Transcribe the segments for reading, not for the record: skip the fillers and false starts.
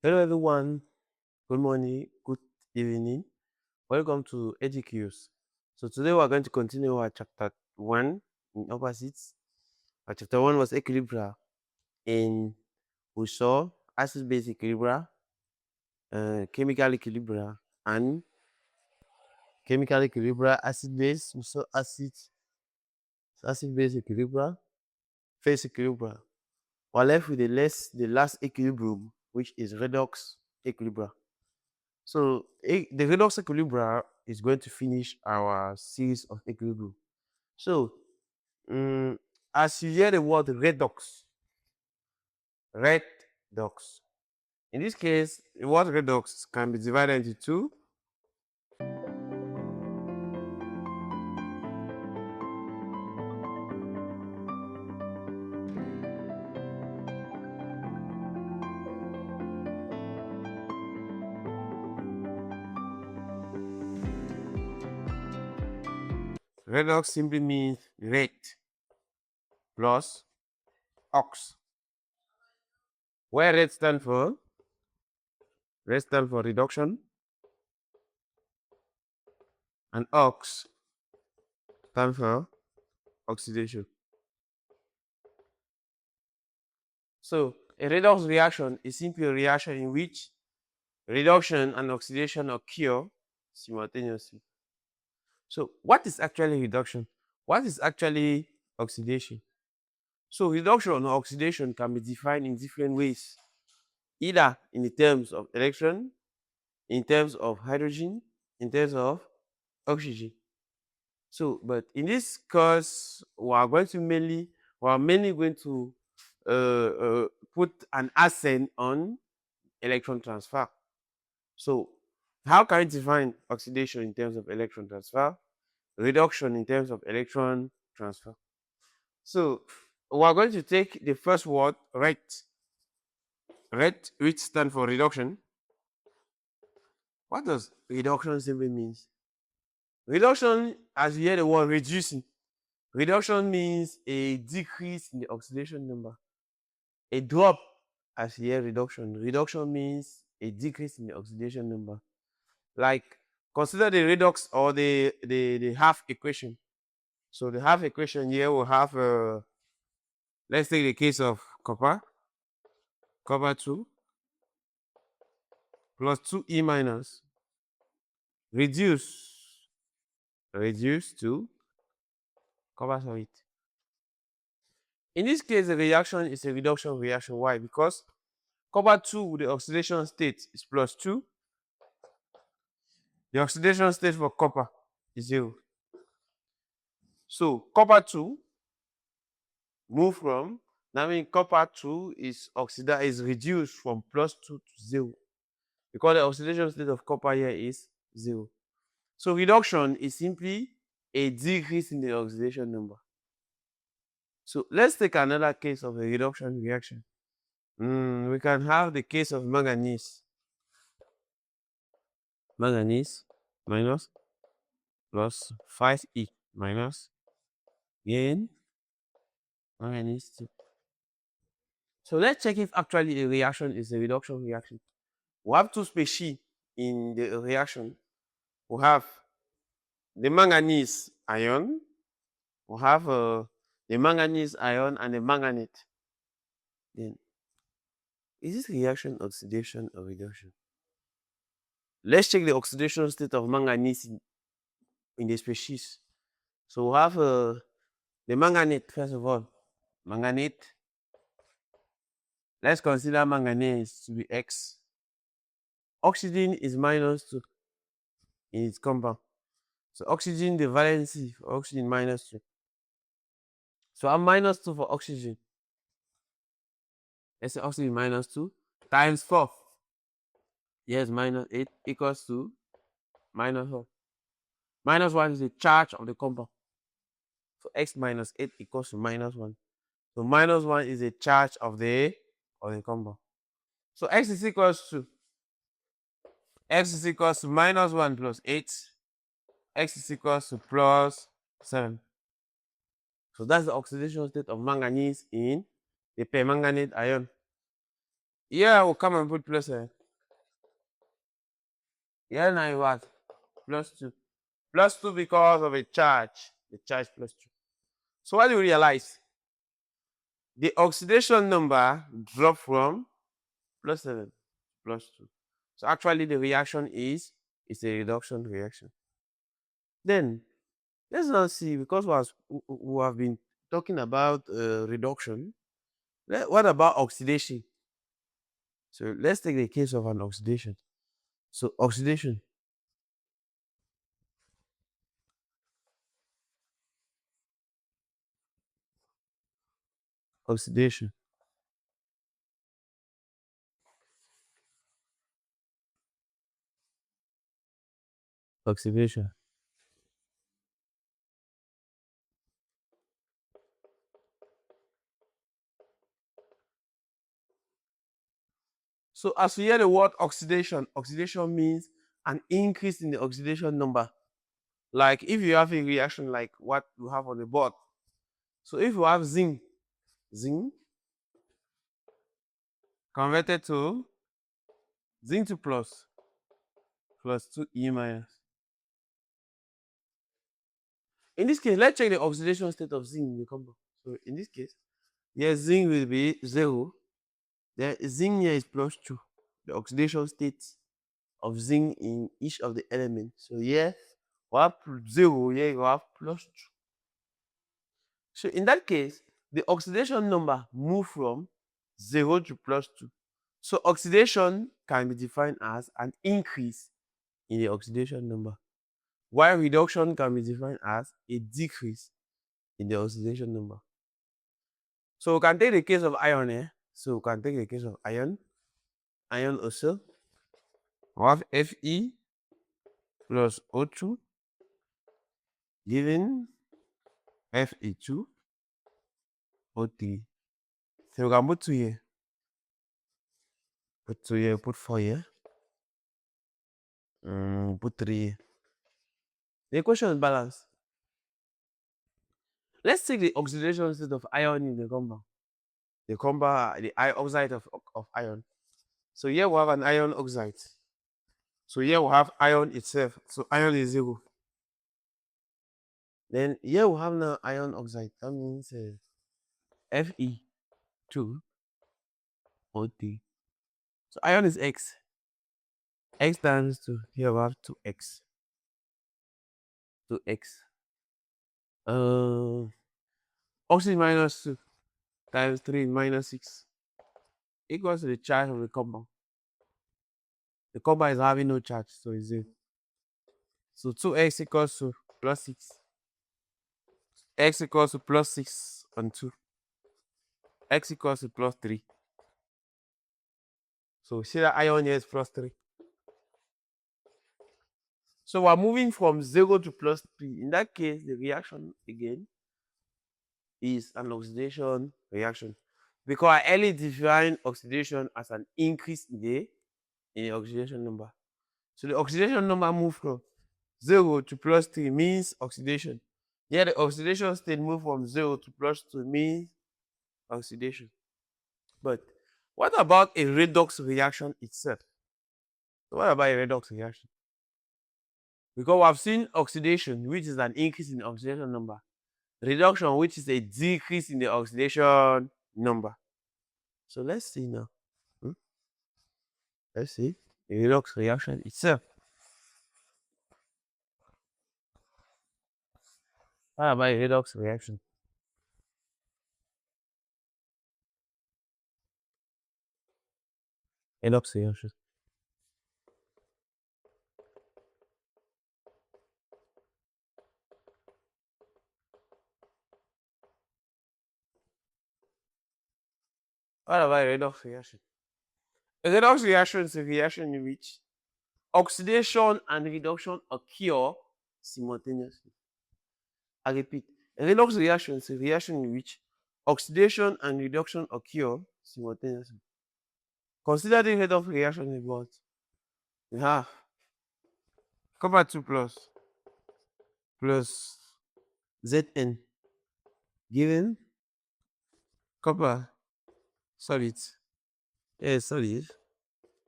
Hello everyone, good morning, good evening. Welcome to EduCurious. So today we are going to continue our chapter 1 in opposites. Our chapter 1 was equilibria, and we saw acid-base equilibria, chemical equilibria, and chemical equilibria, acid-base. We saw acid-base equilibria, phase equilibria. We're left with the last equilibrium, which is redox equilibria. So the redox equilibria is going to finish our series of equilibrium. So as you hear the word redox. In this case, the word redox can be divided into two. Redox simply means red plus ox. Where red stands for? Red stands for reduction, and ox stands for oxidation. So a redox reaction is simply a reaction in which reduction and oxidation occur simultaneously. So what is actually reduction? What is actually oxidation? So reduction or oxidation can be defined in different ways, either in the terms of electron, in terms of hydrogen, in terms of oxygen. So, but in this course, we are mainly going to put an accent on electron transfer. So, how can you define oxidation in terms of electron transfer, reduction in terms of electron transfer? So, we are going to take the first word, ret, which stands for reduction. What does reduction simply means? Reduction, as you hear the word reducing, reduction means a decrease in the oxidation number. A drop, as you hear reduction. Reduction means a decrease in the oxidation number. Like, consider the redox or the half equation. So the half equation here will have, let's take the case of copper 2 plus 2E minus, reduce to copper solid. In this case, the reaction is a reduction reaction. Why? Because copper 2 with the oxidation state is plus 2. The oxidation state for copper is 0. So copper 2 move from, that means copper 2 is reduced from plus 2 to 0, because the oxidation state of copper here is 0. So reduction is simply a decrease in the oxidation number. So let's take another case of a reduction reaction. We can have the case of manganese. Manganese minus plus 5E minus gain manganese 2. So let's check if actually a reaction is a reduction reaction. We have two species in the reaction. We have the manganese ion. We have the manganese ion and the manganate. Then, is this reaction oxidation or reduction? Let's check the oxidation state of manganese in the species. So we have the manganate, first of all. Manganate. Let's consider manganese to be X. Oxygen is -2 in its compound. So oxygen, the valency for oxygen -2. So I'm -2 for oxygen. Let's say oxygen -2 times 4. Yes, -8 equals to -4. -1 is the charge of the compound. So x minus 8 equals to -1. So -1 is the charge of the compound. So x is equals to -1 plus 8. X is equals to plus 7. So that's the oxidation state of manganese in the permanganate ion. Here we'll come and put plus here now you what? Plus 2. Plus 2 because of a charge. The charge plus 2. So what do you realize? The oxidation number dropped from plus 7 plus 2. So actually the reaction is it's a reduction reaction. Then let's now see, because we have been talking about reduction. What about oxidation? So let's take the case of an oxidation. So oxidation, oxidation, oxidation, so as we hear the word oxidation, oxidation means an increase in the oxidation number. Like if you have a reaction like what you have on the board. So if you have zinc converted to zinc to plus 2 E minus. In this case, let's check the oxidation state of zinc in the compound. So in this case, here zinc will be 0. Then zinc here is plus 2. The oxidation state of zinc in each of the elements. So here we have 0, here you have plus 2. So in that case, the oxidation number move from 0 to plus 2. So oxidation can be defined as an increase in the oxidation number, while reduction can be defined as a decrease in the oxidation number. So we can take the case of iron here. So we can take the case of iron. Iron also. We have Fe plus O2 giving Fe2 O3. So we can put 2 here. Put 2 here, put 4 here. Put 3 here. The equation is balanced. Let's take the oxidation state of iron in the compound. The compound, the oxide of iron. So here we have an iron oxide. So here we have iron itself. So iron is 0. Then here we have now iron oxide. That means Fe2 O3. So iron is X. X times 2. Here we have 2X. 2X. Oxygen minus 2 times 3 minus 6 equals to the charge of the compound. The compound is having no charge, so it's 0. So 2x equals to plus 6. X equals to plus 6 and 2. X equals to plus 3. So see that ion here is plus 3. So we're moving from 0 to plus 3. In that case, the reaction again is an oxidation reaction. Because I earlier defined oxidation as an increase in the oxidation number. So the oxidation number moved from 0 to plus 3 means oxidation. Yeah, the oxidation state moved from 0 to plus 2 means oxidation. But what about a redox reaction itself? So what about a redox reaction? Because we have seen oxidation, which is an increase in the oxidation number. Reduction, which is a decrease in the oxidation number. So let's see now. Let's see the redox reaction itself. What about a redox reaction? Redox reaction. What about a redox reaction? A redox reaction is a reaction in which oxidation and reduction occur simultaneously. I repeat, a redox reaction is a reaction in which oxidation and reduction occur simultaneously. Consider the redox reaction in what? We have copper 2 plus Zn given copper solid Here is solid.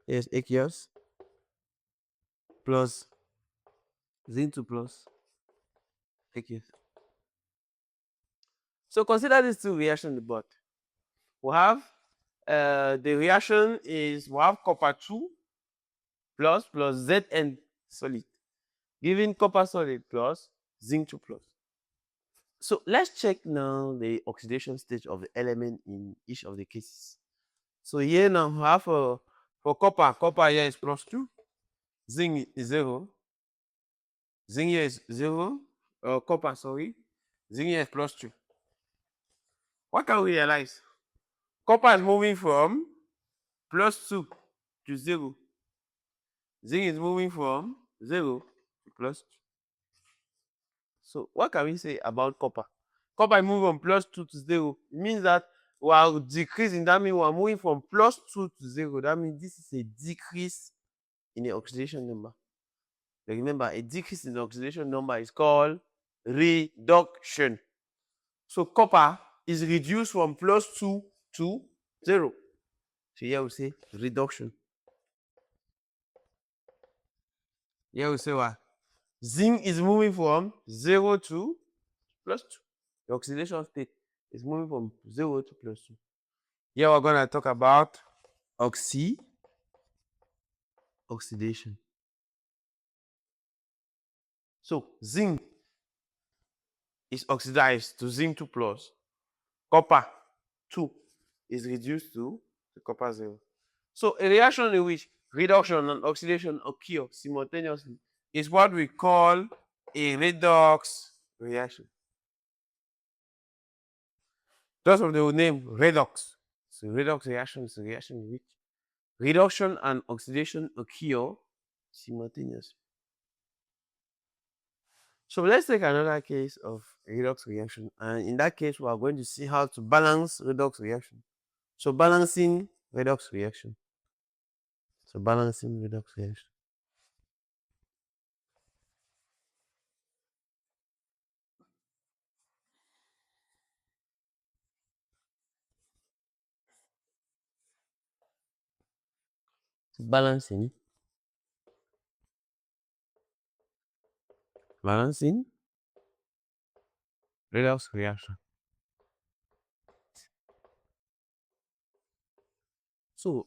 Here is aqueous plus zinc 2 plus aqueous. So consider these two reactions in the board. We have the reaction is we have copper 2 plus Zn solid, giving copper solid plus zinc 2 plus. So let's check now the oxidation stage of the element in each of the cases. So here now we have for copper here is plus 2, zinc is 0, zinc here is 0, copper, sorry, zinc here is plus 2. What can we realize? Copper is moving from plus 2 to 0. Zinc is moving from 0 to plus 2. So what can we say about copper? Copper is moving from plus 2 to 0. It means that we are decreasing. That means we are moving from plus 2 to 0. That means this is a decrease in the oxidation number. But remember, a decrease in the oxidation number is called reduction. So copper is reduced from plus 2 to 0. So here we say reduction. Here we say what? Zinc is moving from 0 to plus 2. The oxidation state is moving from 0 to plus 2. Here we're going to talk about oxidation. So zinc is oxidized to zinc 2 plus. Copper 2 is reduced to copper 0. So a reaction in which reduction and oxidation occur simultaneously is what we call a redox reaction. Just of the name redox. So redox reaction is a reaction in which reduction and oxidation occur simultaneously. So let's take another case of redox reaction, and in that case we are going to see how to balance redox reaction. So balancing redox reaction. Balancing redox reaction. So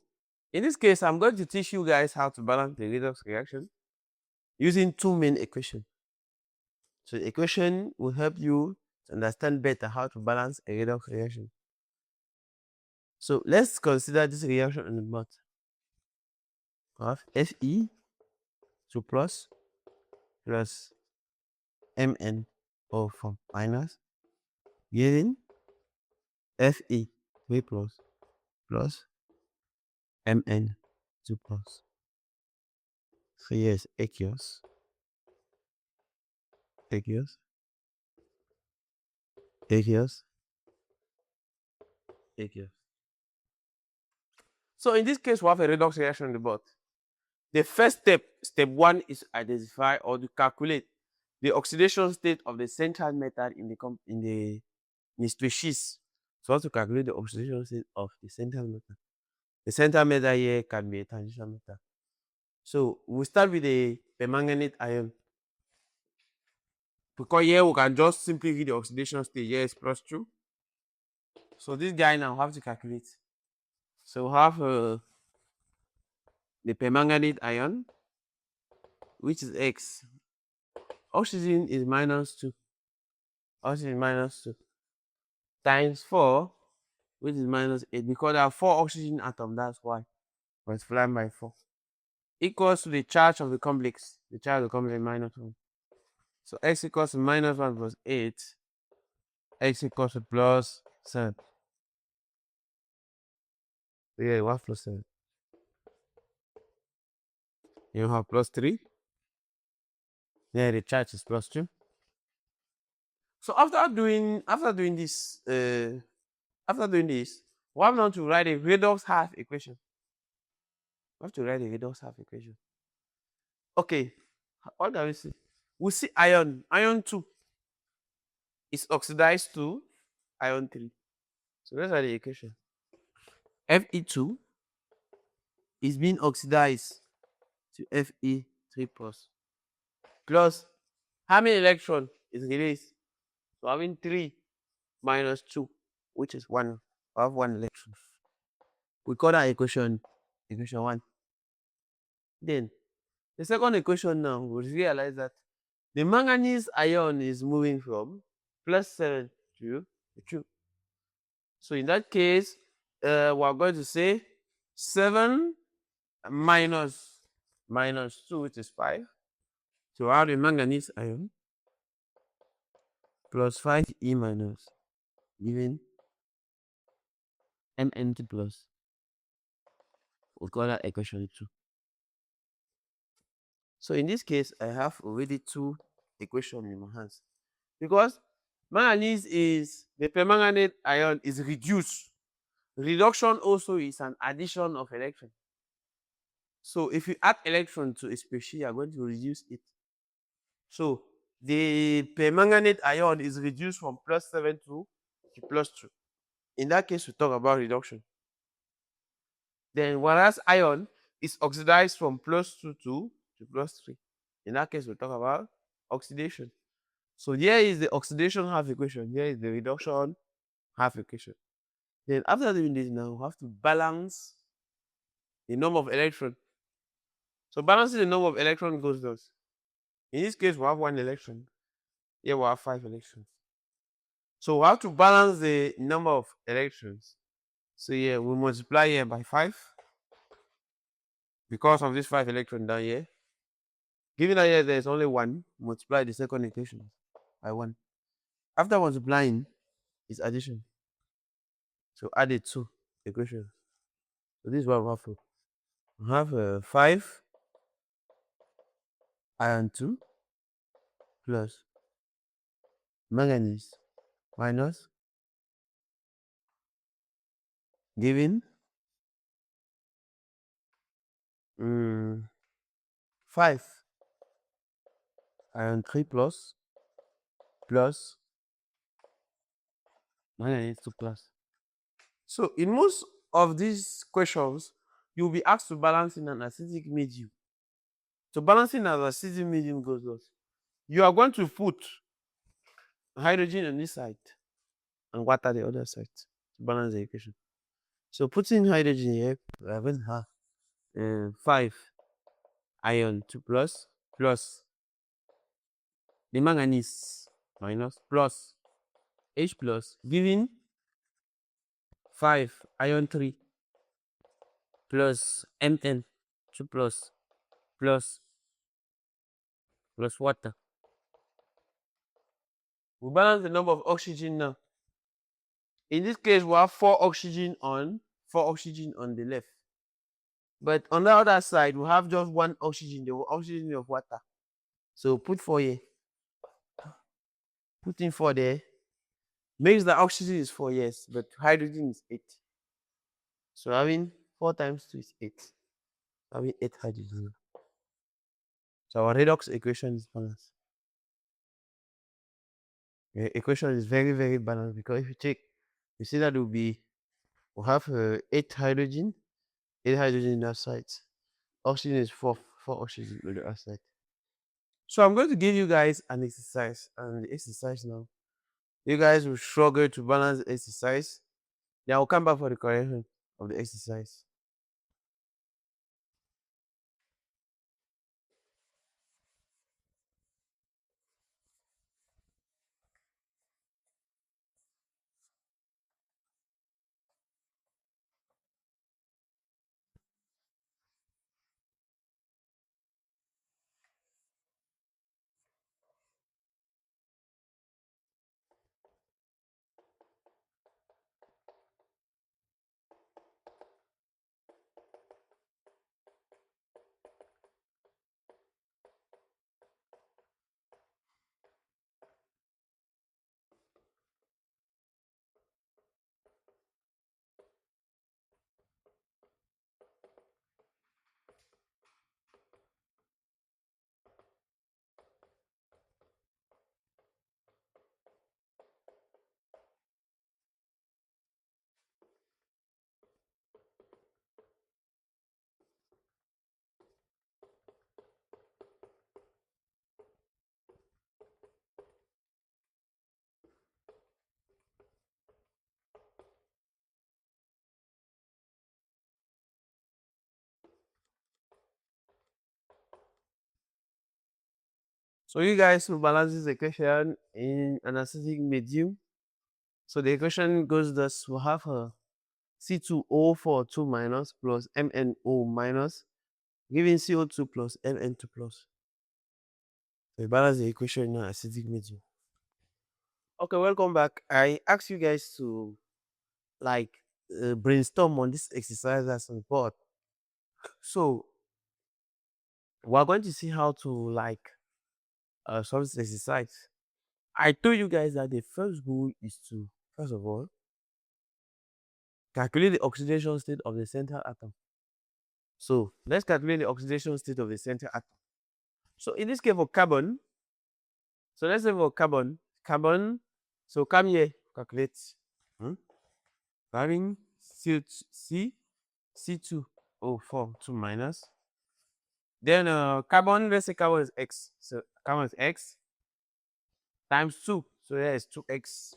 in this case, I'm going to teach you guys how to balance the redox reaction using two main equations. So the equation will help you to understand better how to balance a redox reaction. So let's consider this reaction on the board. We have Fe 2 plus Mn or from minus, giving Fe 3 plus Mn 2 plus. So yes, aqueous. So in this case, we have a redox reaction on the board. The first step 1, is identify or to calculate the oxidation state of the central metal in the species. So how to calculate the oxidation state of the central metal. The central metal here can be a transition metal. So we'll start with the permanganate ion. Because here we can just simply read the oxidation state. Here is plus 2. So this guy now have to calculate. So we have the permanganate ion, which is X. Oxygen is minus 2. Times 4, which is minus 8. Because there are 4 oxygen atoms, that's why. Multiplying by 4. Equals to the charge of the complex. The charge of the complex is minus 1. So X equals to minus 1 plus 8. X equals to plus 7. So yeah, 1 plus 7. You have plus 3. Yeah, the charge is plus 2. So after doing this, we have now to write a redox half equation. Okay, what can we see? We see ion 2 is oxidized to ion 3. So let's write the equation. Fe2 is being oxidized to Fe3 plus how many electron is released? So having 3 minus 2, which is 1. I have 1 electron. We call that equation 1. Then the second equation now, we realize that the manganese ion is moving from +7 to 2. So in that case, we're going to say 7 minus 2, which is 5. So add the manganese ion plus 5E minus, giving Mnt plus. We'll call that equation 2. So in this case, I have already 2 equations in my hands. Because manganese is, the permanganate ion is reduced. Reduction also is an addition of electron. So if you add electron to a species, you are going to reduce it. So the permanganate ion is reduced from +7 to +2. In that case, we talk about reduction. Then whereas ion is oxidized from +2 to +3. In that case, we talk about oxidation. So here is the oxidation half equation. Here is the reduction half equation. Then after doing this now, we have to balance the number of electrons. So balancing the number of electrons goes thus. In this case, we have 1 electron. Here we have 5 electrons. So we have to balance the number of electrons. So here we multiply here by 5 because of this 5 electron down here. Given that here there is only 1, multiply the second equation by 1. After multiplying, is addition. So add the 2 equations. So this is what we have to. We have 5 iron 2 plus manganese minus giving 5 iron 3 plus manganese 2 plus. So in most of these questions, you'll be asked to balance in an acidic medium. So balancing an acidic medium goes thus. You are going to put hydrogen on this side and water the other side to balance the equation. So putting hydrogen here, we are going to have 5 iron 2 plus the manganese minus plus H plus giving 5 iron 3 plus Mn 2 plus water. We balance the number of oxygen now. In this case, we have 4 oxygen on the left. But on the other side, we have just 1 oxygen, the oxygen of water. So put 4 here. Put in 4 there. Makes the oxygen is 4, yes, but hydrogen is 8. So having 4 times 2 is 8. Having 8 hydrogen. So our redox equation is balanced. The equation is very, very balanced because if you take, you see that we'll have 8 hydrogen in that side. Oxygen is 4 oxygen on the other side. So I'm going to give you guys an exercise, and the exercise now, you guys will struggle to balance the exercise. Then I'll come back for the correction of the exercise. So you guys will balance this equation in an acidic medium. So the equation goes thus: we have a C2O4 2 minus plus MnO minus, giving CO2 plus Mn2 plus. So we balance the equation in an acidic medium. Okay, welcome back. I asked you guys to like brainstorm on this exercise as on board. So we're going to see how to like solve this exercise. I told you guys that the first goal is to, first of all, calculate the oxidation state of the central atom. So let's calculate the oxidation state of the central atom. So in this case for carbon, so let's say for carbon, so come here, calculate. Having C2O4 2 minus. Then carbon, let's say carbon is X. So carbon is X times 2. So there is 2X.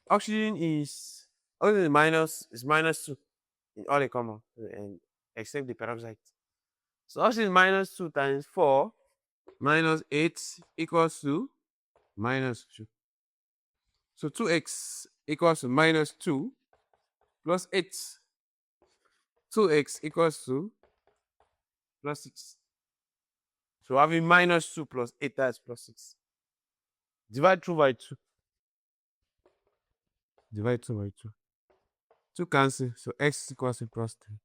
Oxygen is minus 2 in all the common and except the peroxide. So oxygen is minus 2 times 4 minus 8 equals to minus 2. So 2x equals to minus 2 plus 8. 2x equals to plus 6. So having minus 2 plus 8, that's plus 6. Divide 2 by 2. Divide 2 by 2. 2 cancel. So x equals to plus 3.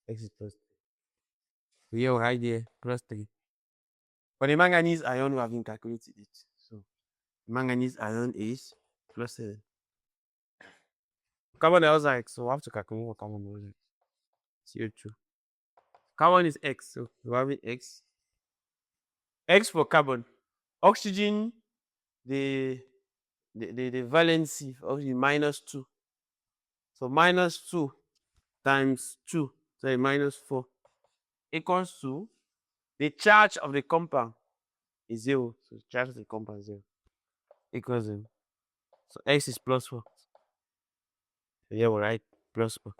X is plus 3. So here right there, plus 3. For the manganese ion, we haven't calculated it. So manganese ion is plus 7. Carbon dioxide, so we have to calculate what carbon dioxide. CO2. Carbon is X, so we have X. X for carbon. Oxygen, the valency of the minus 2. So minus 2 times 2, so minus 4, equals to the charge of the compound is 0. So the charge of the compound is 0. Equals 0. So X is plus 4. So here we write plus 4.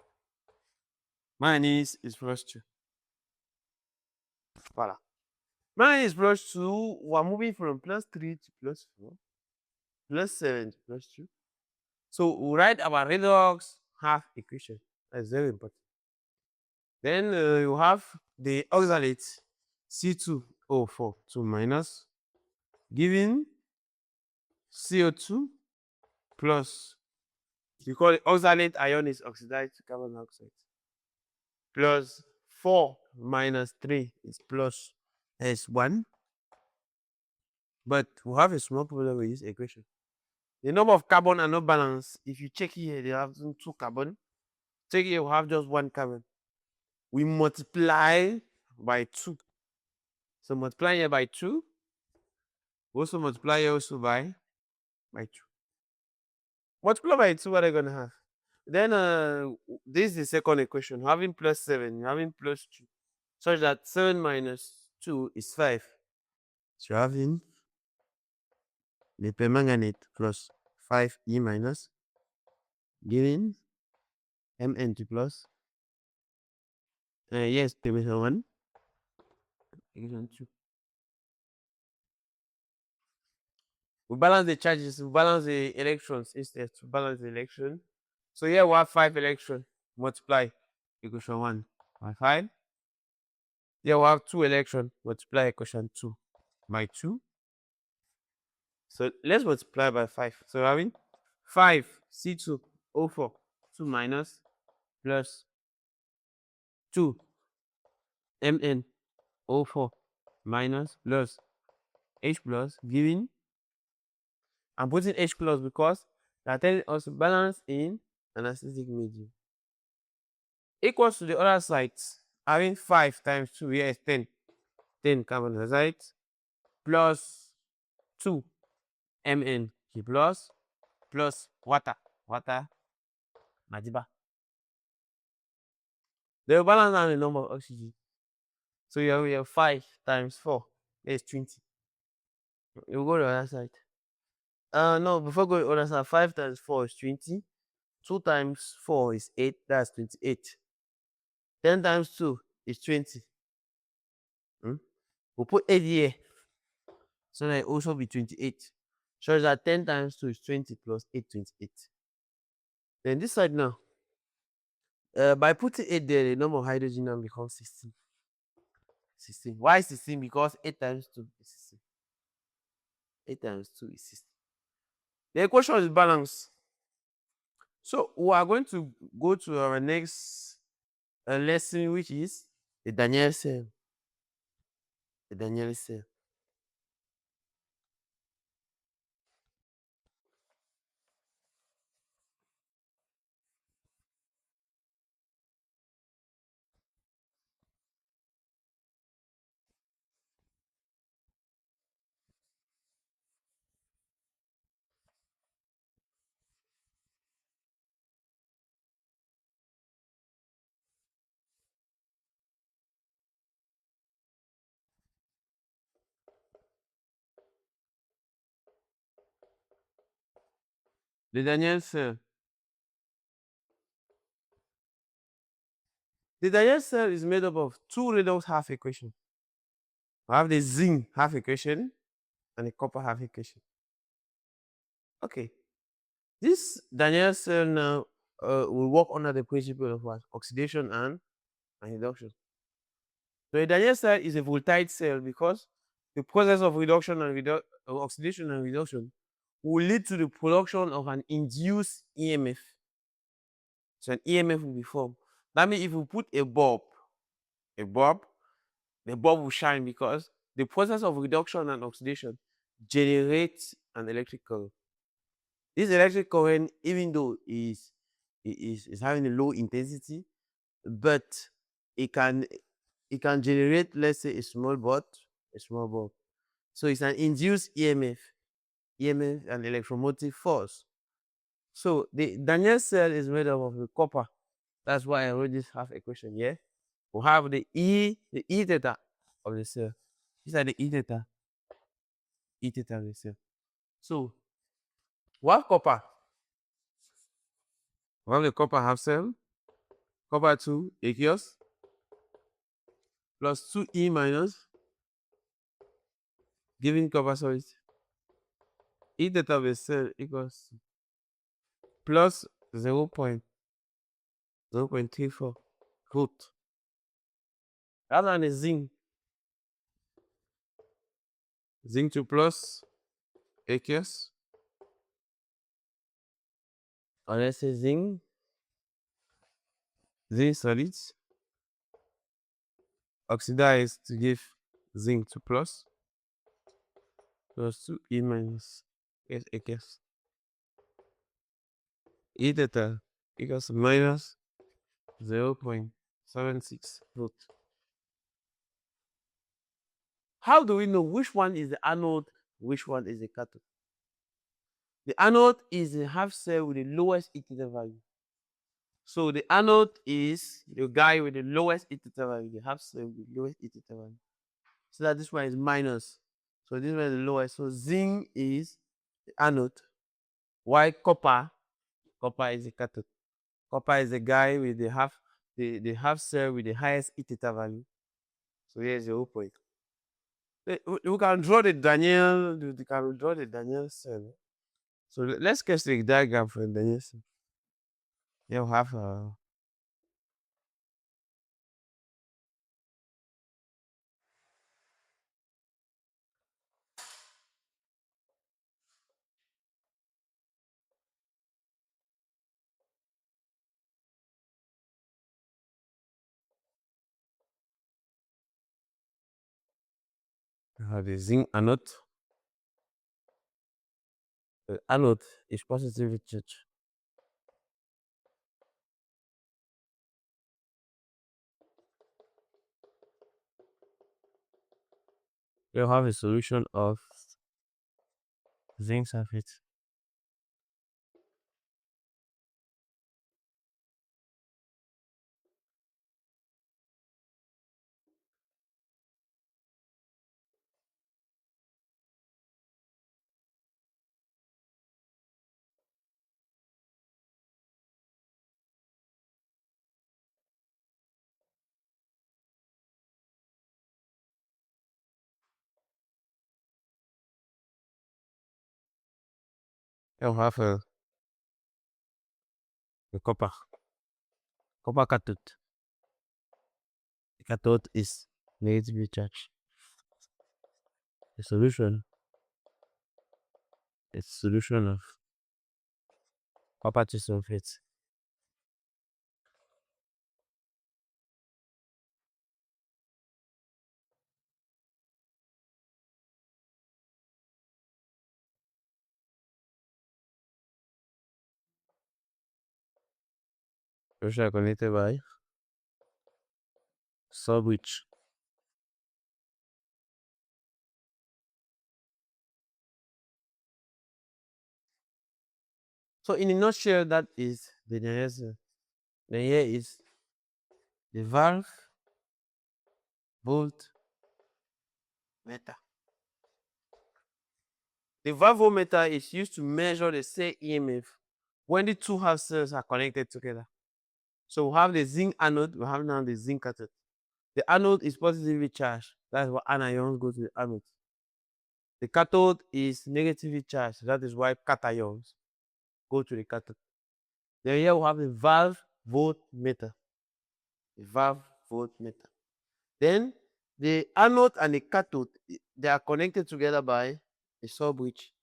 Manganese is plus 2. Voila. Manganese is plus 2. We're moving from plus 3 to plus 4. Plus 7 to plus 2. So we write our redox half equation. That's very important. Then you have the oxalate C2O4 2 minus, giving CO2 plus, we call it oxalate ion is oxidized to carbon dioxide, plus 4 minus 3 is plus S1. But we have a small problem with this equation. The number of carbon are not balanced. If you check here, they have 2 carbon. Check here, we have just 1 carbon. We multiply by 2. So multiply here by 2. Also multiply here also by 2. Multiply by 2, what are you going to have? Then this is the second equation. Having plus 7, having plus 2. Such that 7 minus 2 is 5. So having the permanganate plus 5E minus, giving Mn2 plus. Yes, permission 1. Equation 2. We balance the charges, we balance the electrons instead to balance the electron. So here we have 5 electrons. Multiply equation 1 by 5. Here we have 2 electrons. Multiply equation 2 by 2. So let's multiply by 5. So having 5 C2O4 2 minus plus 2 MnO4 minus plus H plus, giving, I'm putting H plus because they are telling us to balance in an acidic medium. Equals to the other side, having 5 times 2 here is 10. 10 carbon dioxide plus 2 Mn plus water Madiba. They will balance down the number of oxygen. So you have 5 times 4 is 20. You go to the other side. No, before going to the other side, 5 times 4 is 20. 2 times 4 is 8, that's 28. 10 times 2 is 20. We'll put 8 here. So that it also be 28. So that 10 times 2 is 20 plus 8, 28. Then this side now, by putting 8 there, the number of hydrogen now becomes 16. 16. Why 16? Because 8 times 2 is 16. 8 times 2 is 16. The equation is balanced. So we are going to go to our next lesson, which is the Daniell cell. The Daniell cell. The Daniell cell. The Daniell cell is made up of two redox half equations. We have the zinc half equation and the copper half equation. Okay. This Daniell cell now will work under the principle of what? Oxidation and reduction. So a Daniell cell is a voltaic cell because the process of reduction and oxidation and reduction will lead to the production of an induced EMF. So an EMF will be formed. That means if you put a bulb, the bulb will shine because the process of reduction and oxidation generates an electric current. This electric current, even though is having a low intensity, but it can generate, let's say, a small bulb. So it's an induced EMF and electromotive force. So the Daniell cell is made up of the copper. That's why I wrote this half equation here. We have the E theta of the cell. These are the E theta of the cell. So we have copper. We have the copper half cell, copper 2 aqueous, plus 2E minus, giving copper solid. E theta of the cell equals plus 0.34 volt. That one is zinc. Zinc 2 plus aqueous. Or let's say zinc solids oxidized to give zinc 2 plus 2E minus aqueous. E theta equals minus 0.76 volt. How do we know which one is the anode, which one is the cathode? The anode is the half cell with the lowest E theta value. So the anode is the guy with the lowest E theta value, the half cell with the lowest E theta value. So that this one is minus. So this one is the lowest. So zinc is the anode. While copper is the cathode. Copper is the guy with the half cell with the highest E theta value. So here's the whole point. We can draw the Daniell cell. So let's sketch the diagram for the Daniell cell. Here we have the zinc anode. The anode is positively charged. We have a solution of zinc sulfate. Here we have the copper cathode. The cathode is negatively charged. The solution is solution of copper sulfate. Which are connected by sandwich. So in a nutshell, that is the Daniell. Then here is the valve volt meter. The valvometer is used to measure the cell EMF when the two half cells are connected together. So we have the zinc anode, we have now the zinc cathode. The anode is positively charged. That's why anions go to the anode. The cathode is negatively charged. That is why cations go to the cathode. Then here we have the valve voltmeter. The valve voltmeter. Then the anode and the cathode, they are connected together by a sub-bridge.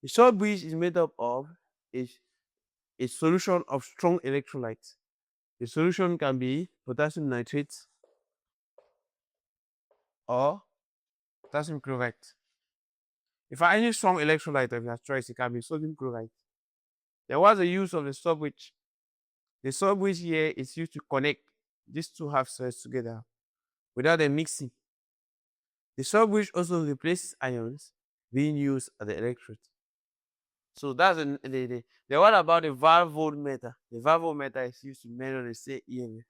The sub-bridge is made up of a solution of strong electrolytes. The solution can be potassium nitrate or potassium chloride. If I any strong electrolyte of your choice, it can be sodium chloride. There was a use of the sub-bridge. The sub-bridge here is used to connect these two half cells together without them mixing. The sub-bridge also replaces ions being used at the electrode. So that's the one about the valve voltmeter. The valve voltmeter is used to measure the cell EMF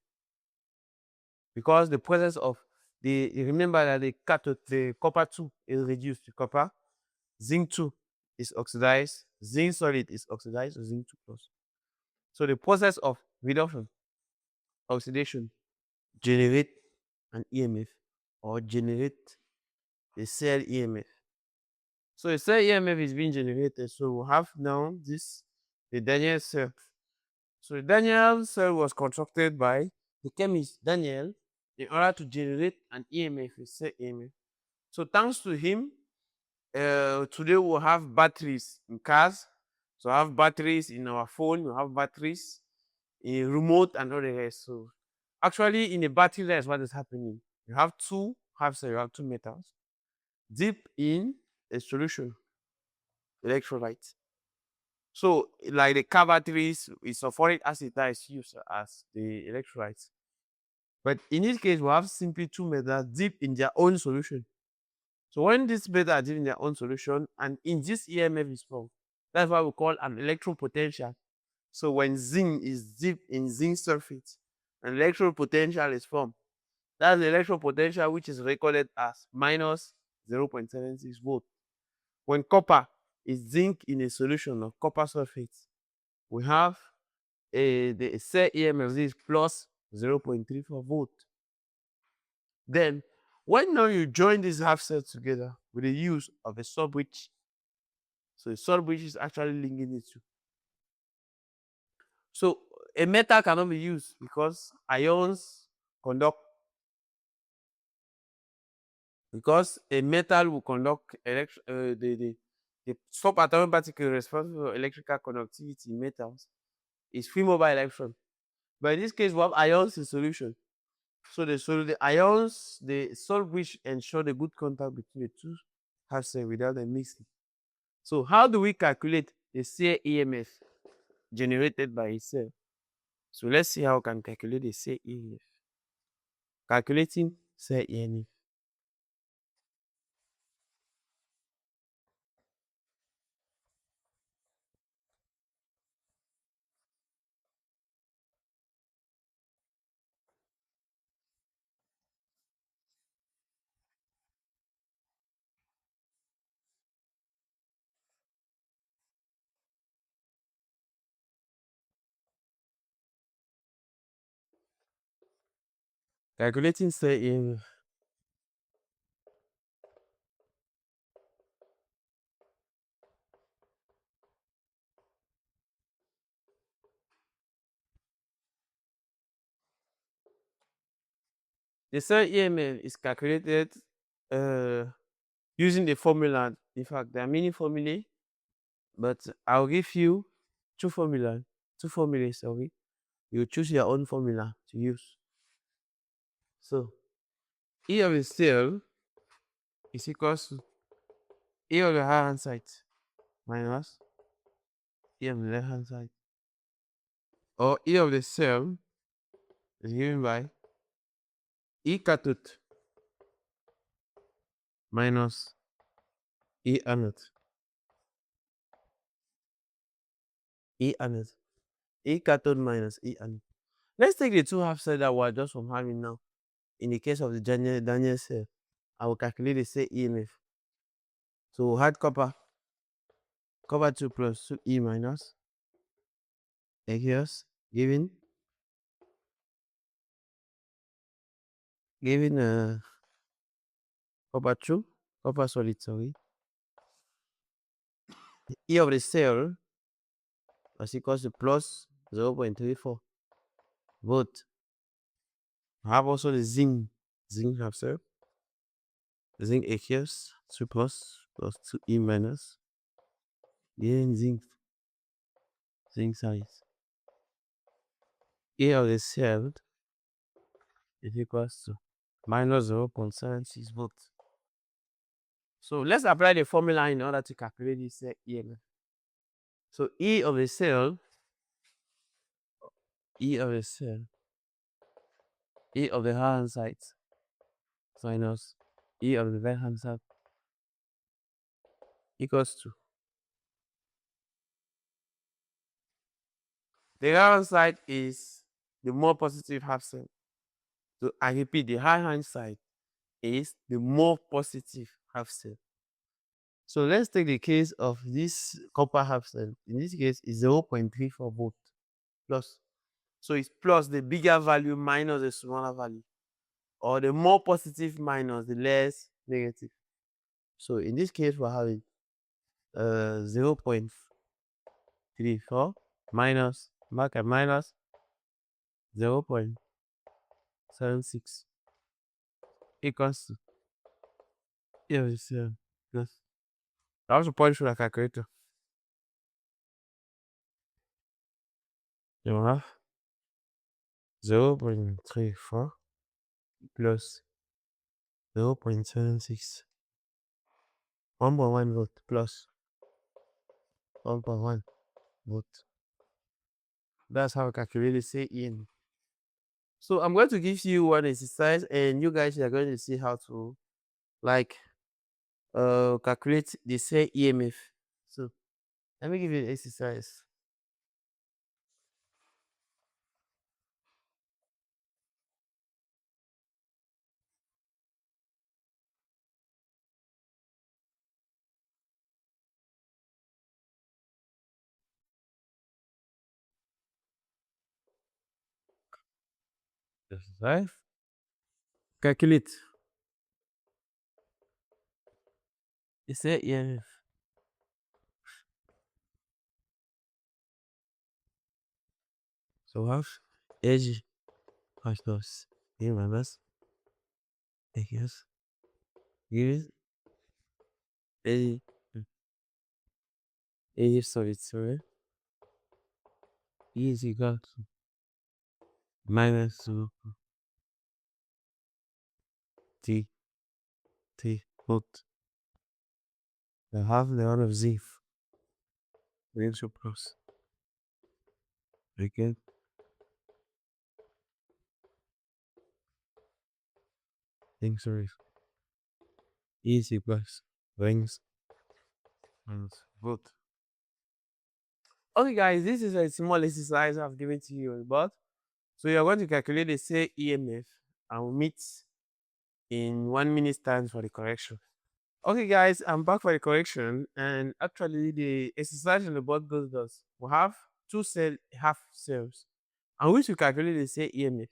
because the presence of remember that the cathode, the copper 2 is reduced to copper, zinc 2 is oxidized, zinc solid is oxidized, zinc 2 plus. So the process of reduction, oxidation, generate an EMF or generate the cell EMF. So the cell EMF is being generated. So we have now the Daniell cell. So the Daniell cell was constructed by the chemist Daniell in order to generate an EMF, a cell EMF. So thanks to him, today we'll have batteries in cars. So I have batteries in our phone, we have batteries in remote and all the rest. So actually in a battery, that's what is happening. You have two half cells, you have two metals deep in a solution, electrolyte. So like the car batteries, it's sulfuric acid that is used as the electrolyte. But in this case, we have simply two metals deep in their own solution. So when these metals are deep in their own solution and in this EMF is formed, that's what we call an electropotential. So when zinc is deep in zinc sulfate, an electropotential is formed. That's the electropotential which is recorded as minus 0.76 volt. When copper is zinc in a solution of copper sulfate, we have the cell EMF is plus 0.34 volt. Then, when now you join these half cells together with the use of a sub-bridge, so the sub-bridge is actually linking the two. So a metal cannot be used because ions conduct. Because a metal will conduct the subatomic particle responsible for electrical conductivity in metals is free mobile electron. But in this case, we have ions in solution. So the ions, the salt bridge ensure the good contact between the two half cells without them mixing. So how do we calculate the cell EMF generated by a cell? So let's see how we can calculate the cell EMF. Calculating cell EMF. Calculating cell EMF. The cell EMF is calculated uh, using the formula. In fact, there are many formulae, but I'll give you two formula, two formulas. Sorry, you choose your own formula to use. So E of the cell is equals to E of the right hand side minus E of the left hand side, or E of the cell is given by E cathode minus E anode. E anode. E cathode minus E anode. Let's take the two half cells that we're just from having now. In the case of the Daniell cell, I will calculate the cell EMF. So we'll add copper. Copper 2 plus 2E minus Aqueous giving copper 2, copper solid, sorry. E of the cell is equals to plus 0.34 volt. I have also the zinc half cell. Zinc aqueous 2 plus 2E minus. Giving zinc size. E of the cell is equals to minus 0.76 volts. So let's apply the formula in order to calculate this EMF. So E of the cell, E of the right hand side minus E of the right hand side equals to the right hand side is the more positive half cell. So I repeat, the right hand side is the more positive half cell. So let's take the case of this copper half cell. In this case, it's 0.34 volt plus. So it's plus the bigger value minus the smaller value, or the more positive minus the less negative. So in this case, we're having 0.34 minus 0.76 equals to plus. I was point through the calculator. You have 0.34 plus 0.76, 1.1 volt plus 1.1 volt. That's how I calculate the say in. So I'm going to give you one exercise, and you guys are going to see how to calculate the say EMF. So let me give you the exercise. Exercise. Calculate the say EMF. So we have AG plus E minus AQS gives AG solid, sorry. E is equal to minus 2 T volt. I have the one of Z ratio plus. Again. Things sorry. E is equals rings minus volt. Okay, guys, this is a small exercise I've given to you, but so you're going to calculate the say EMF and we'll meet in 1 minute time for the correction. Okay, guys, I'm back for the correction, and actually the exercise on the board goes thus. We have two half cells, and which we calculate the say EMF.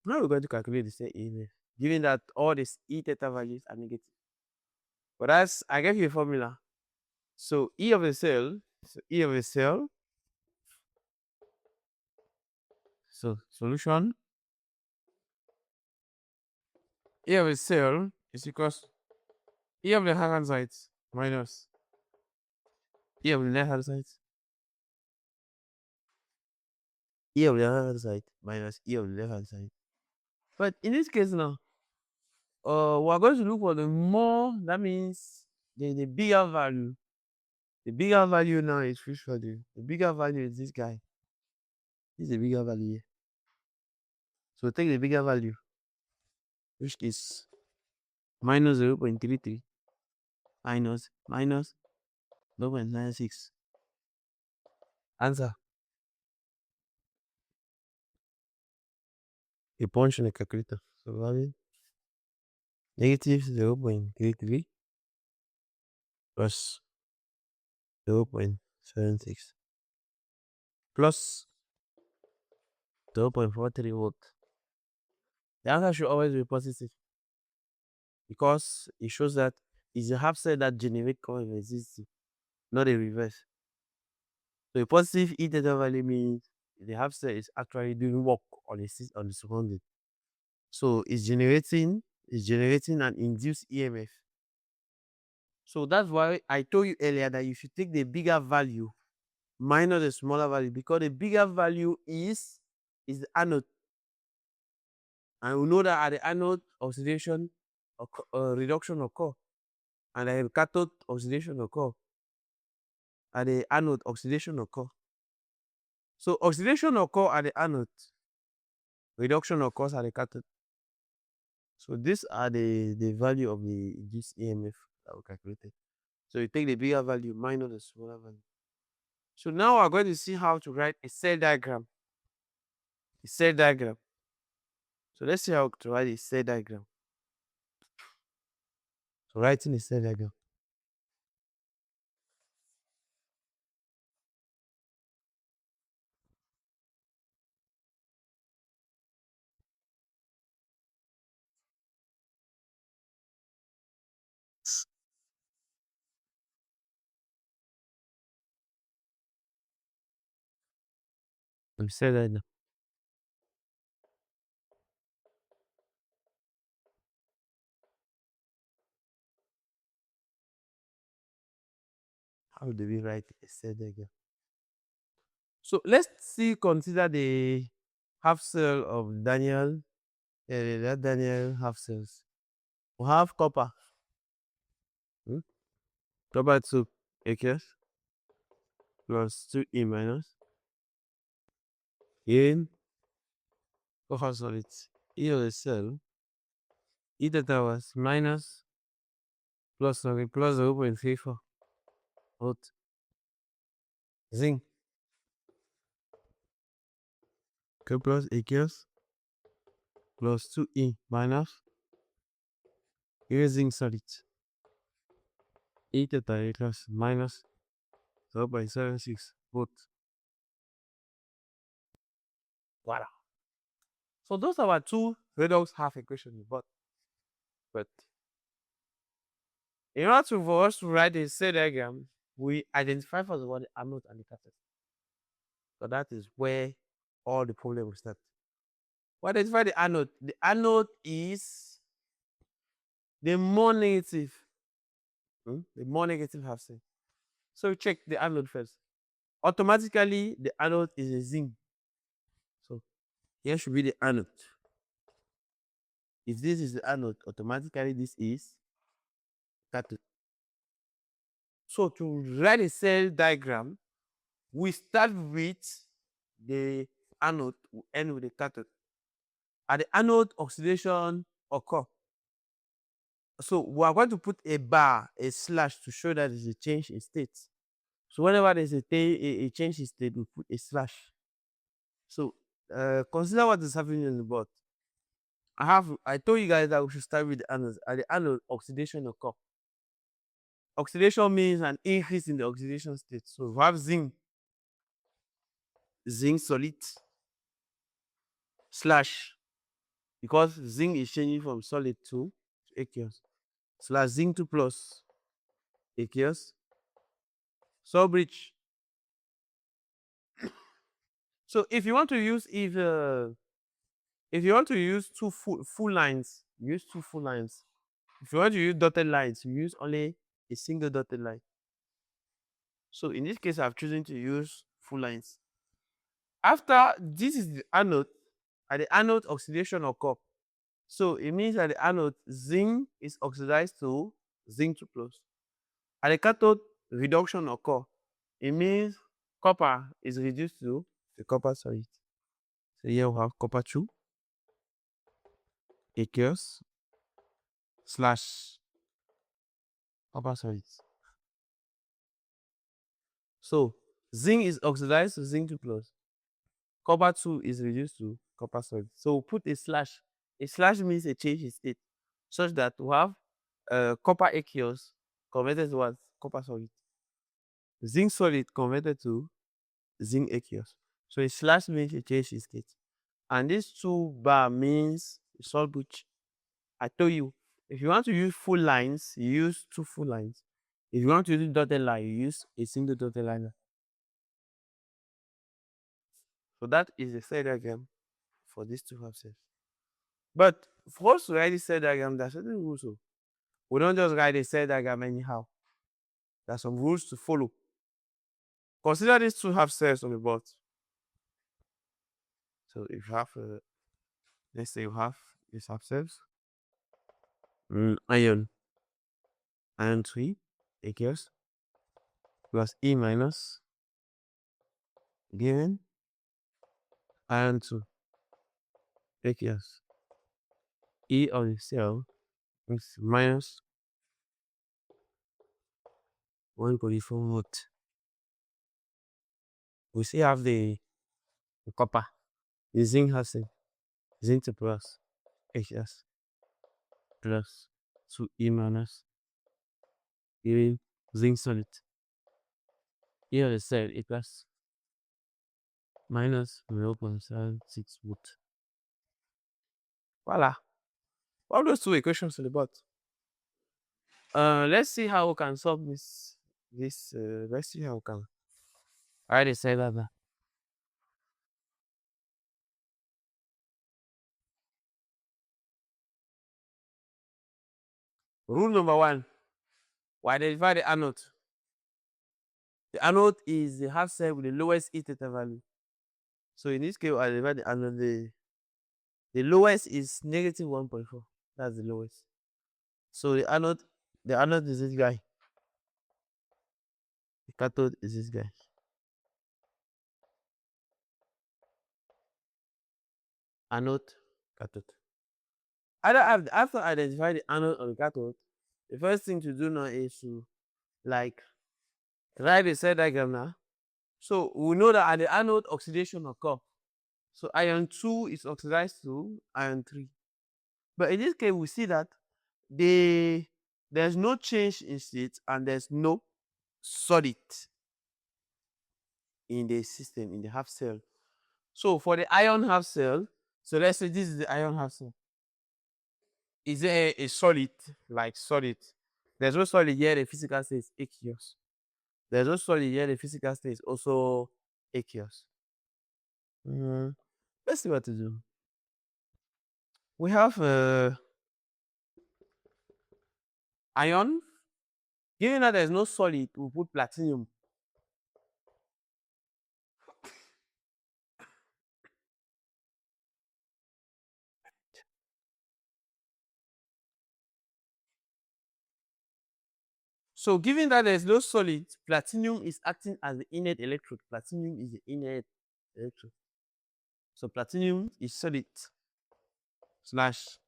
Now we're going to calculate the say EMF, given that all these E theta values are negative. But as I gave you a formula, so E of the cell, so solution E of a cell is equals E of the right hand side minus E of the left hand side. E of the right hand side minus E of the left hand side. But in this case now, we're going to look for the more, that means the bigger value. The bigger value now is which value? The bigger value is this guy. This is the bigger value here. So take the bigger value, which is minus 0.33 minus 0.96. Answer. A punch in the calculator. So value negative 0.33 plus 0.76 plus 0.43 volt. The answer should always be positive because it shows that it's a half cell that generates current resistance, not a reverse. So a positive E theta value means the half cell is actually doing work on the surrounding. So it's generating an induced EMF. So that's why I told you earlier that you should take the bigger value minus the smaller value, because the bigger value is the anode. And we know that at the anode, oxidation reduction occur, and at the cathode, oxidation occur. At the anode, oxidation occur. So oxidation occur at the anode, reduction occurs at the cathode. So these are the value of the induced EMF that we calculated. So you take the bigger value minus the smaller value. So now we're going to see how to write a cell diagram. A cell diagram. So let's see how to write a cell diagram. So writing a cell diagram. A cell diagram. How do we write a cell diagram? So let's consider the half cell of Daniell. That Daniell half cells. We have copper. Copper 2 aqueous plus 2E minus. In cohort solids. E of the cell. E theta was minus plus 0.34 volt. Zinc. K plus aqueous plus 2E minus. Here is zinc solid. E theta equals minus 0.76 volt. Voila. So those are our two redox half equations. But in order for us to write a cell diagram, we identify first of all the anode and the cathode. So that is where all the problem will start. We identify the anode. The anode is the more negative. The more negative half cell. So check the anode first. Automatically, the anode is a zinc. So here should be the anode. If this is the anode, automatically this is cathode. So to write a cell diagram, we start with the anode, we end with the cathode. At the anode, oxidation occur. So we are going to put a bar, a slash to show that there's a change in state. So whenever there's a change in state, we put a slash. So consider what is happening in the board. I told you guys that we should start with the anode. At the anode, oxidation occur. Oxidation means an increase in the oxidation state. So we have zinc solid slash, because zinc is changing from solid to aqueous, slash zinc 2 plus aqueous subbridge. So if you want to use If you want to use two full lines, use two full lines. If you want to use dotted lines, you use only a single dotted line. So in this case, I've chosen to use full lines. After this is the anode, at the anode oxidation occur. So it means that the anode zinc is oxidized to zinc 2 plus. At the cathode reduction occur. It means copper is reduced to the copper solid. So here we have copper 2 aqueous slash copper solid. So zinc is oxidized to zinc 2 plus. Copper 2 is reduced to copper solid. So put a slash. A slash means a change in state, such that we have copper aqueous converted to what? Copper solid. Zinc solid converted to zinc aqueous. So a slash means a change in state. And this 2 bar means salt butch. I told you, if you want to use full lines, you use 2 full lines. If you want to use dotted line, you use a single dotted line. So that is the cell diagram for these 2 half cells. But for us to write this cell diagram, there are certain rules. So we don't just write a cell diagram anyhow. There are some rules to follow. Consider these 2 half cells on the board. So if you have, let's say you have these half cells, ion 3 aqueous plus E minus given ion 2 aqueous. E of the cell is minus 1.4 volt. We still have the copper, the zinc half cell, zinc 2 plus aqueous plus 2E minus giving zinc solid. E of the cell equals minus 0.76 volt. Voila. All those 2 equations to the board. Let's see how we can solve this. Let's see how we can write a cell diagram. Rule number 1. We identify the anode. The anode is the half cell with the lowest E theta value. So in this case, we identify the anode. The lowest is negative 1.4. That's the lowest. So the anode is this guy. The cathode is this guy. Anode, cathode. After identify the anode or the cathode, the first thing to do now is to write the cell diagram now. So we know that at the anode oxidation occur. So ion 2 is oxidized to ion 3. But in this case, we see that there's no change in state and there's no solid in the system, in the half cell. So for the ion half cell, so let's say this is the ion half cell. Is there a solid, like solid? There's no solid here, the physical state is aqueous. There's no solid here, the physical state is also aqueous. Let's see what to do. We have ion. Given that there's no solid, we put platinum. So given that there's no solid, platinum is acting as the inert electrode. Platinum is the inert electrode. So platinum is solid slash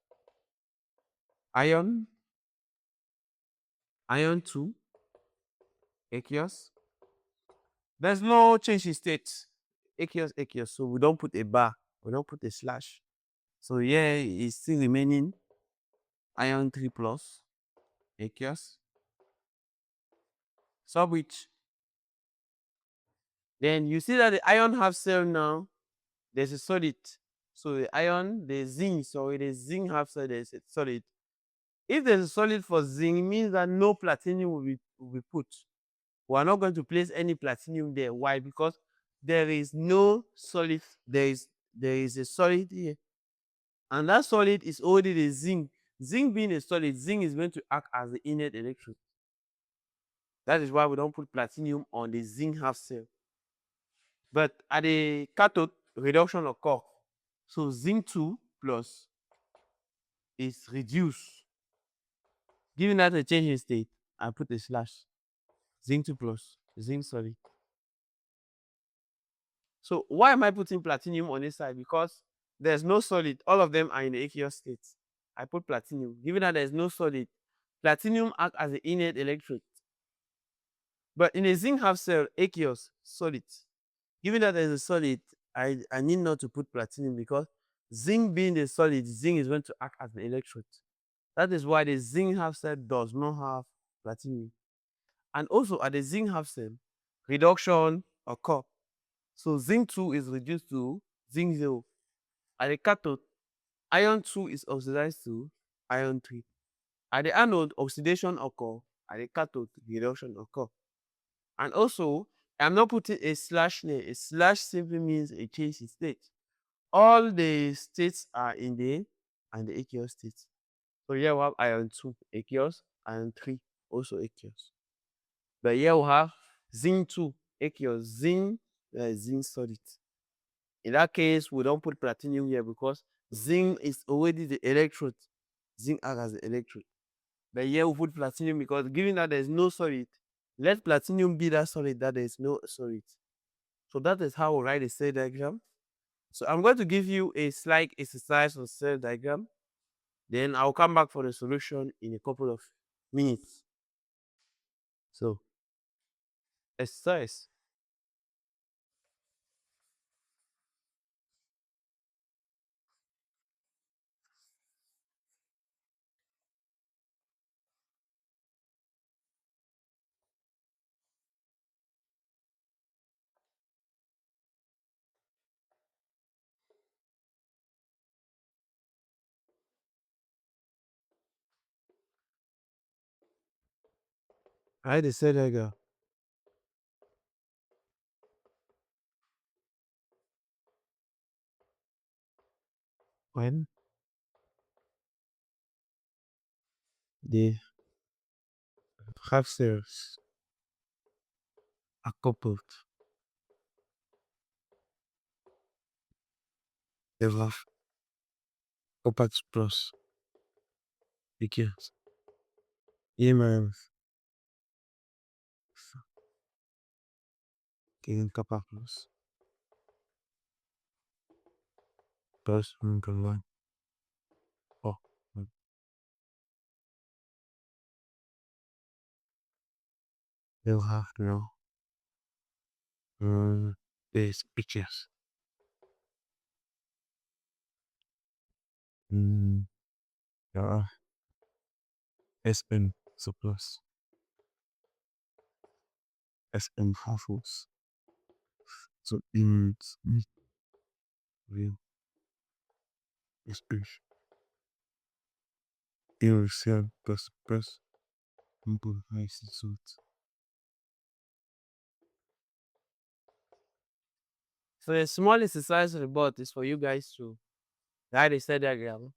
ion 2 aqueous. There's no change in state. Aqueous. So we don't put a bar. We don't put a slash. So here is still remaining ion 3 plus aqueous. Sub which. Then you see that the ion half cell now, there's a solid. So the ion, the zinc half cell, there's a solid. If there's a solid for zinc, it means that no platinum will be put. We are not going to place any platinum there. Why? Because there is no solid. There is a solid here. And that solid is already the zinc. Zinc being a solid, zinc is going to act as the inert electrode. That is why we don't put platinum on the zinc half cell. But at the cathode, reduction occurs. So zinc 2 plus is reduced. Given that a change in state, I put a slash. Zinc 2 plus, zinc solid. So why am I putting platinum on this side? Because there's no solid. All of them are in the aqueous state. I put platinum. Given that there's no solid, platinum acts as the inert electrode. But in a zinc half cell, aqueous, solid. Given that there's a solid, I need not to put platinum because zinc being the solid, zinc is going to act as the electrode. That is why the zinc half cell does not have platinum. And also at the zinc half cell, reduction occurs. So zinc 2 is reduced to zinc 0. At the cathode, iron 2 is oxidized to iron 3. At the anode, oxidation occurs. At the cathode, reduction occurs. And also, I'm not putting a slash there. A slash simply means a change in state. All the states are in the aqueous state. So here we have iron 2 aqueous, iron 3 also aqueous. But here we have zinc 2 aqueous, zinc solid. In that case, we don't put platinum here because zinc is already the electrode. Zinc acts as the electrode. But here we put platinum because given that there is no solid, let platinum be that solid that there is no solid. So that is how we write a cell diagram. So I'm going to give you a slight exercise on cell diagram. Then I'll come back for the solution in a couple of minutes. So, exercise. Write the cell diagram. When the half cells are coupled, they will have copper plus because EMF gegen copper plus line. Oh, they'll have these pictures. Yeah, SN surplus, SN half-holes. So image real space. Irreversible plus plus impulse suit. So a small exercise report is for you guys to write a cell diagram.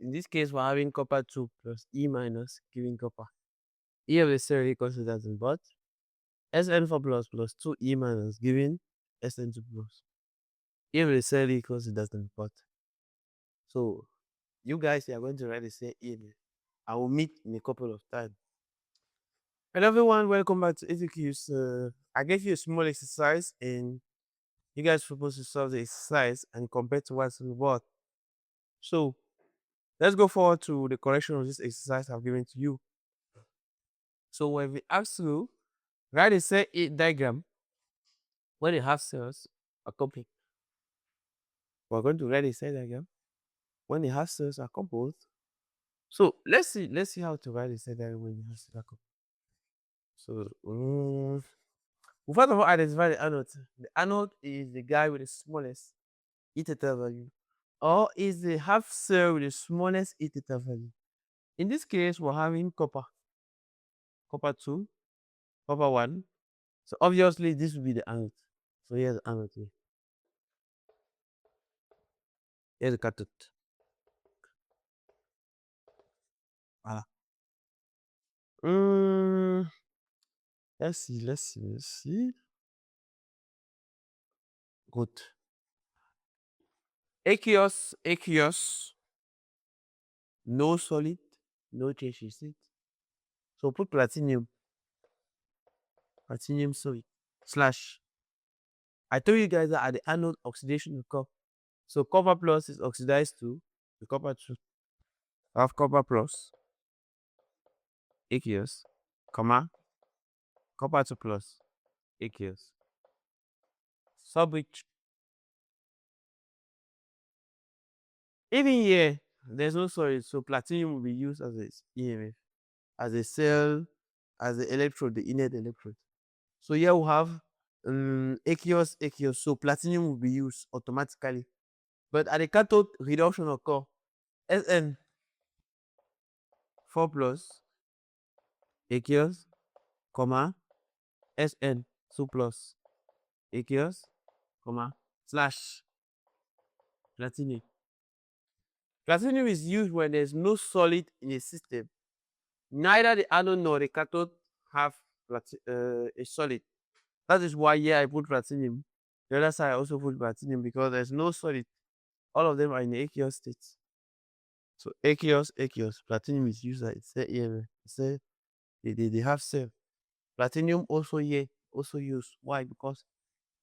In this case, we're having copper 2 plus E minus giving copper. E of the cell equals to that in but SN4 plus 2E minus giving SN2 plus. E of the cell equals to that in but. So you guys are going to write the same email. I will meet in a couple of times. Hello everyone, welcome back to ETQs. I gave you a small exercise and you guys are supposed to solve the exercise and compare to what's in the board. So let's go forward to the correction of this exercise I've given to you. So when we ask you, write a cell diagram where the half cells are coupled. We're going to write a cell diagram when the half cells are coupled. So let's see how to write a cell diagram when the half cells are coupled. So first of all, identify the anode. The anode is the guy with the smallest E theta value, or is the half cell with the smallest E theta value. In this case, we're having copper 2, copper 1. So obviously, this will be the anode. So here's the anode here. Here's the cathode. Mm, let's see. Good. Aqueous, no solid, no change in state. So put platinum solid slash. I told you guys that at the anode oxidation occur. So copper plus is oxidized to the copper 2. I have copper plus aqueous, comma, copper 2 plus aqueous. Sub which even here there's no solid, so platinum will be used as a EMF, as a cell, as the electrode, the inert electrode. So here we have aqueous. So platinum will be used automatically. But at the cathode reduction occur, Sn 4 plus aqueous, comma, Sn 2 plus aqueous, comma, slash platinum. Platinum is used when there's no solid in a system. Neither the anode nor the cathode have a solid. That is why here I put platinum. The other side I also put platinum because there's no solid. All of them are in the aqueous state. So aqueous, platinum is used as it's EMF. They have cell. Platinum also here, also used. Why? Because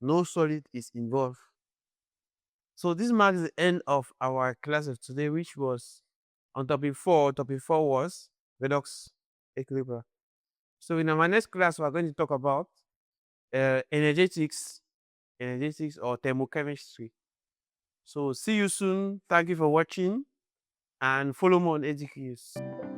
no solid is involved. So this marks the end of our class of today, which was on topic 4. Topic 4 was Redox Equilibria. So in our next class, we're going to talk about energetics or thermochemistry. So see you soon. Thank you for watching and follow me on EduQs.